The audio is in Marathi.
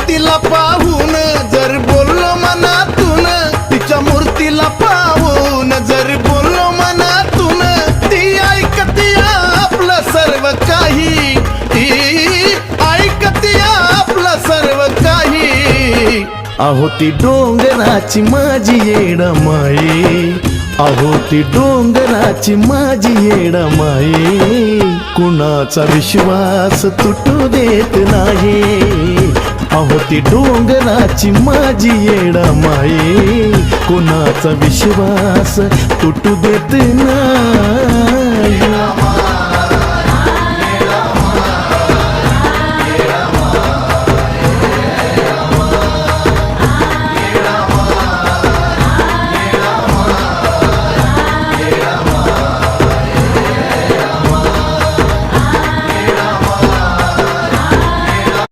मूर्तीला पाहून जर बोललो मनातून, तिच्या मूर्तीला पाहून जर बोललो मनातून, ती ऐकती आपलं सर्व काही, ती ऐकती आपलं सर्व काही. अहो ती डोंगराची माझी येडमाई, अहो ती डोंगराची माझी येडमाई, कुणाचा विश्वास तुटू देत नाही. अहो ती डोंगराची माझी येडमाई, कुणाचा विश्वास तुटू देत नाही.